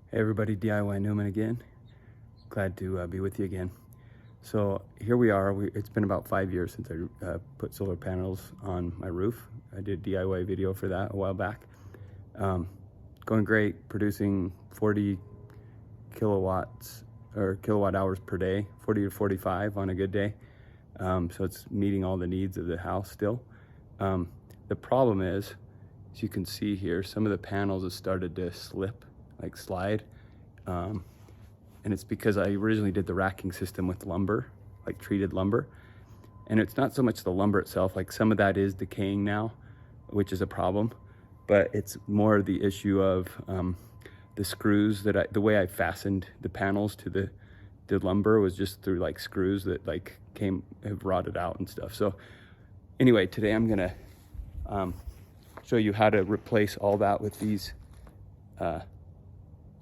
Hey everybody, DIY Newman again. Glad to be with you again. So here we are. It's been about 5 years since I put solar panels on my roof. I did a DIY video for that a while back. Going great, producing 40 kilowatts or kilowatt hours per day, 40 to 45 on a good day. So it's meeting all the needs of the house still. The problem is, as you can see here, some of the panels have started to slip, like slide, and it's because I originally did the racking system with lumber, like treated lumber, and it's not so much the lumber itself, like some of that is decaying now, which is a problem, but it's more the issue of the screws that the way I fastened the panels to the lumber was just through like screws that like have rotted out and stuff. So anyway, today I'm gonna show you how to replace all that with these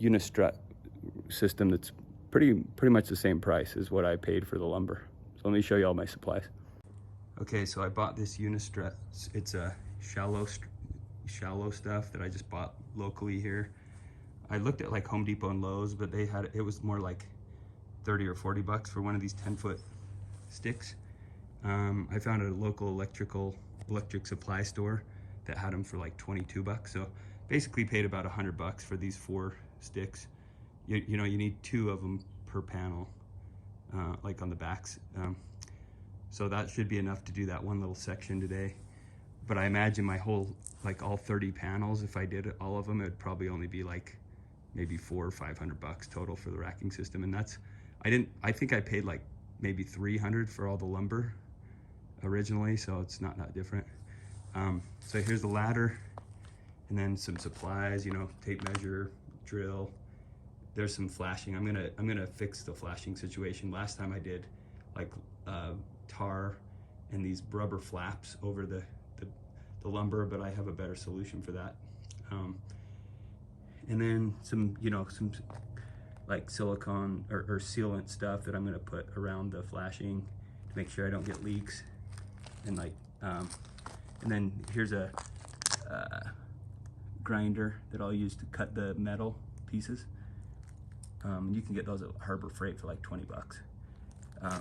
Unistrut system that's pretty much the same price as what I paid for the lumber. So let me show you all my supplies. Okay, so I bought this Unistrut. It's a shallow stuff that I just bought locally here. I looked at like Home Depot and Lowe's, but it was more like 30 or 40 bucks for one of these 10-foot sticks. I found a local electric supply store that had them for like 22 bucks. So basically paid about 100 bucks for these 4 sticks. You know, you need 2 of them per panel, like on the backs. So that should be enough to do that one little section today. But I imagine my whole, like all 30 panels, if I did all of them, it'd probably only be like maybe 400 or 500 bucks total for the racking system. And I think I paid like maybe 300 for all the lumber originally, so it's not that different. So here's the ladder, and then some supplies, you know, tape measure, drill. There's some flashing. I'm gonna fix the flashing situation. Last time I did like tar and these rubber flaps over the lumber, but I have a better solution for that. And then some like silicone or sealant stuff that I'm gonna put around the flashing to make sure I don't get leaks. And like, and then here's a grinder that I'll use to cut the metal pieces. You can get those at Harbor Freight for like 20 bucks.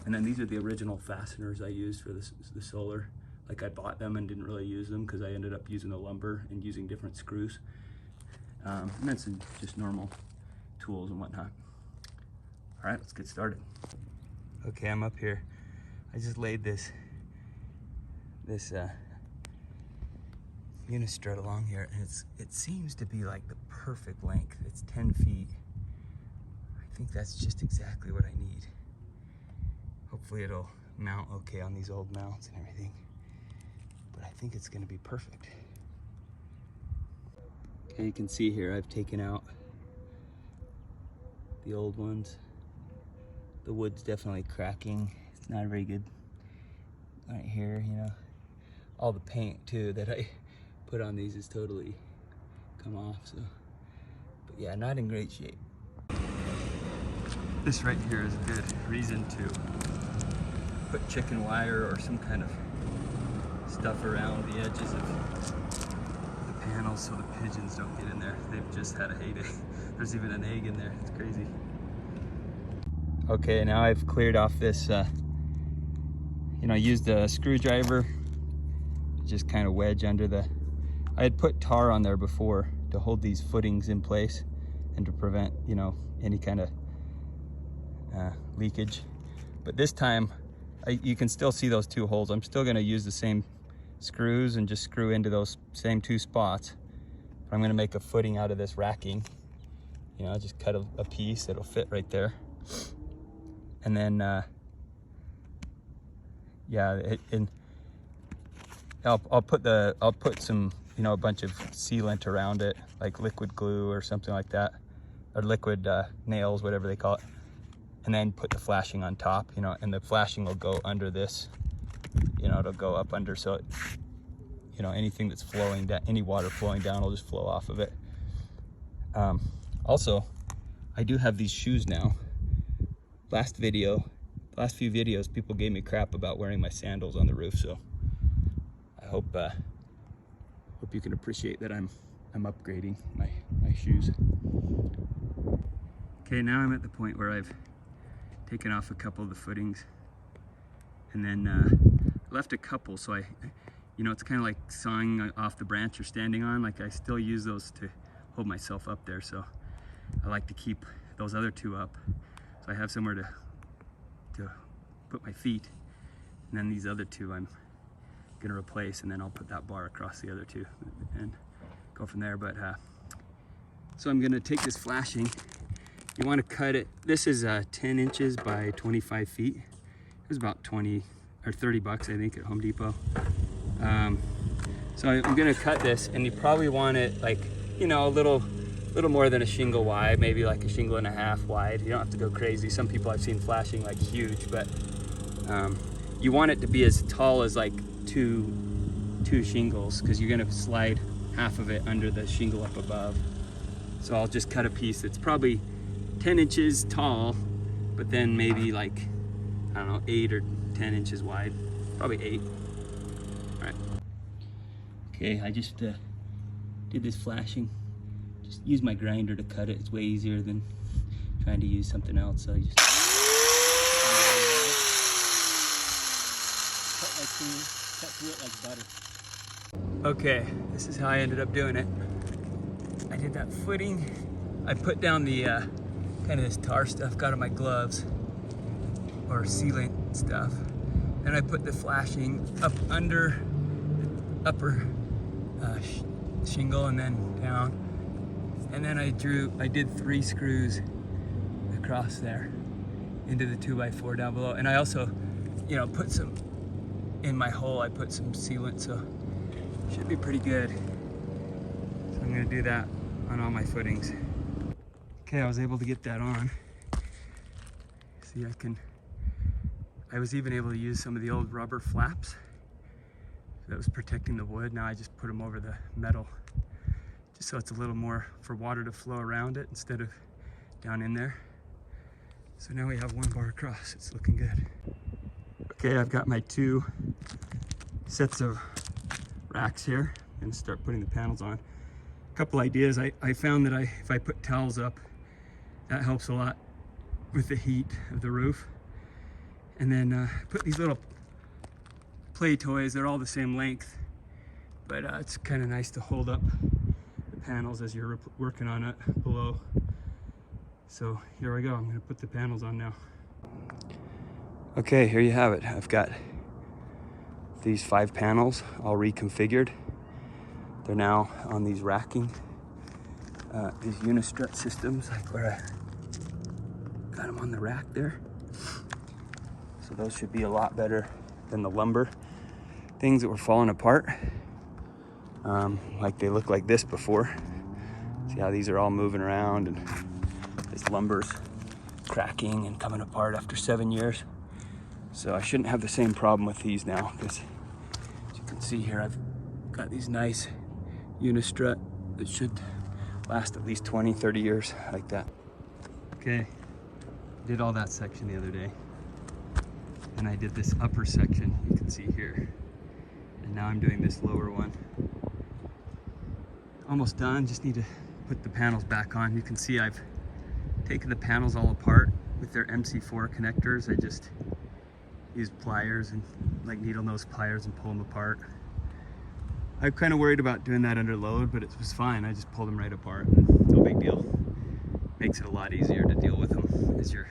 And then these are the original fasteners I used for the solar. Like I bought them and didn't really use them because I ended up using the lumber and using different screws. And then some just normal tools and whatnot. All right, let's get started. Okay, I'm up here. I just laid this Unistrut along here, and it seems to be like the perfect length. It's 10 feet. I think that's just exactly what I need. Hopefully it'll mount okay on these old mounts and everything, but I think it's gonna be perfect. Okay, you can see here I've taken out the old ones. The wood's definitely cracking. It's not very good right here, you know. All the paint too that I put on these is totally come off, so. But yeah, not in great shape. This right here is a good reason to put chicken wire or some kind of stuff around the edges of the panels so the pigeons don't get in there. They've just had a heyday. There's even an egg in there. It's crazy. Okay, now I've cleared off this, you know, I used a screwdriver to just kind of wedge under I had put tar on there before to hold these footings in place and to prevent, you know, any kind of leakage. But this time, you can still see those 2 holes. I'm still gonna use the same screws and just screw into those same 2 spots. But I'm gonna make a footing out of this racking. You know, just cut a piece that'll fit right there. And then, yeah, I'll put some, you know, a bunch of sealant around it, like liquid glue or something like that, or liquid nails, whatever they call it. And then put the flashing on top, you know, and the flashing will go under this, you know, it'll go up under, so it, you know, anything that's flowing down, any water flowing down will just flow off of it. Also, I do have these shoes now. Last few videos, people gave me crap about wearing my sandals on the roof, so I hope you can appreciate that I'm upgrading my shoes. Okay, now I'm at the point where I've taken off a couple of the footings and then left a couple, so it's kind of like sawing off the branch you're standing on. Like, I still use those to hold myself up there, so I like to keep those other two up so I have somewhere to put my feet, and then these other two I'm gonna replace, and then I'll put that bar across the other two and go from there. But so I'm gonna take this flashing. You want to cut it. This is 10 inches by 25 feet. It was about 20 or 30 bucks, I think, at Home Depot. So I'm gonna cut this, and you probably want it like, a little more than a shingle wide, maybe like a shingle and a half wide. You don't have to go crazy. Some people I've seen flashing like huge, but you want it to be as tall as like two shingles, because you're gonna slide half of it under the shingle up above. So I'll just cut a piece that's probably 10 inches tall, but then maybe like, I don't know, 8 or 10 inches wide, probably 8. All right. Okay, I just did this flashing. Just use my grinder to cut it. It's way easier than trying to use something else. So I just cut through it like butter. Okay, this is how I ended up doing it. I did that footing. I put down the kind of this tar stuff, got on my gloves, or sealant stuff. Then I put the flashing up under the upper shingle and then down. And then I did 3 screws across there into the 2x4 down below. And I also, put some, in my hole, I put some sealant, so it should be pretty good. So I'm gonna do that on all my footings. Okay, I was able to get that on. See, I was even able to use some of the old rubber flaps that was protecting the wood. Now I just put them over the metal, just so it's a little more for water to flow around it instead of down in there. So now we have 1 bar across. It's looking good. Okay, I've got my 2 sets of racks here. I'm gonna start putting the panels on. A couple ideas. I found that if I put towels up, that helps a lot with the heat of the roof. And then put these little play toys. They're all the same length, but it's kind of nice to hold up the panels as you're working on it below. So here we go. I'm going to put the panels on now. Okay, here you have it. I've got these 5 panels all reconfigured. They're now on these racking, these Unistrut systems, like where I got them on the rack there. So those should be a lot better than the lumber things that were falling apart. Like they look like this before. See how these are all moving around, and this lumber's cracking and coming apart after 7 years. So I shouldn't have the same problem with these now, because as you can see here, I've got these nice Unistrut that should last at least 20, 30 years like that. Okay, did all that section the other day. And I did this upper section, you can see here. And now I'm doing this lower one. Almost done, just need to put the panels back on. You can see I've taken the panels all apart with their MC4 connectors. I just use pliers and like needle nose pliers and pull them apart. I'm kind of worried about doing that under load, but it was fine. I just pulled them right apart. No big deal. Makes it a lot easier to deal with them as you're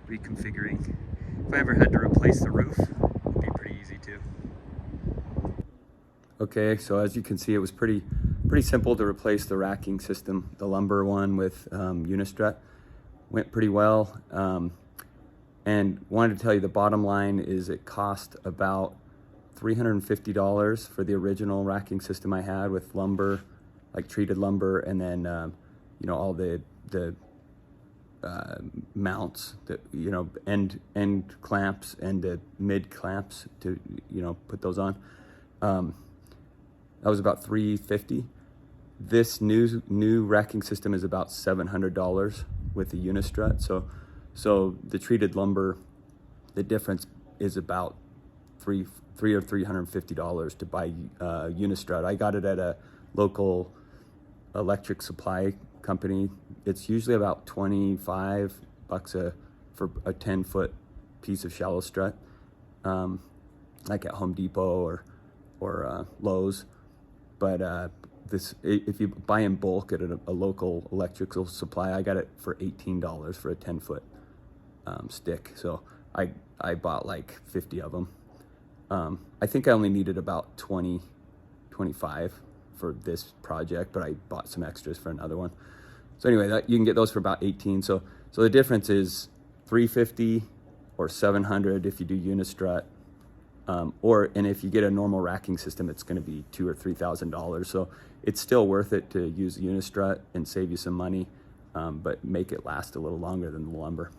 reconfiguring. If I ever had to replace the roof, it'd be pretty easy too. Okay, so as you can see, it was pretty simple to replace the racking system. The lumber one with Unistrut went pretty well. And wanted to tell you the bottom line is it cost about $350 for the original racking system I had with lumber, like treated lumber, and then all the mounts, that end clamps and the mid clamps to put those on. That was about $350. This new racking system is about $700 with the Unistrut. So the treated lumber, the difference is about $300 or $350 to buy Unistrut. I got it at a local electric supply company. It's usually about $25 for a 10-foot piece of shallow strut, like at Home Depot or Lowe's. But if you buy in bulk at a local electrical supply, I got it for $18 for a 10-foot stick. So I bought like 50 of them. I think I only needed about 25 for this project, but I bought some extras for another one. So anyway, you can get those for about 18. So the difference is $350 or $700 if you do Unistrut, and if you get a normal racking system, it's going to be $2,000 or $3,000. So it's still worth it to use Unistrut and save you some money, but make it last a little longer than the lumber.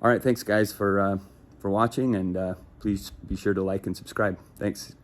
All right, thanks guys for watching, and please be sure to like and subscribe. Thanks.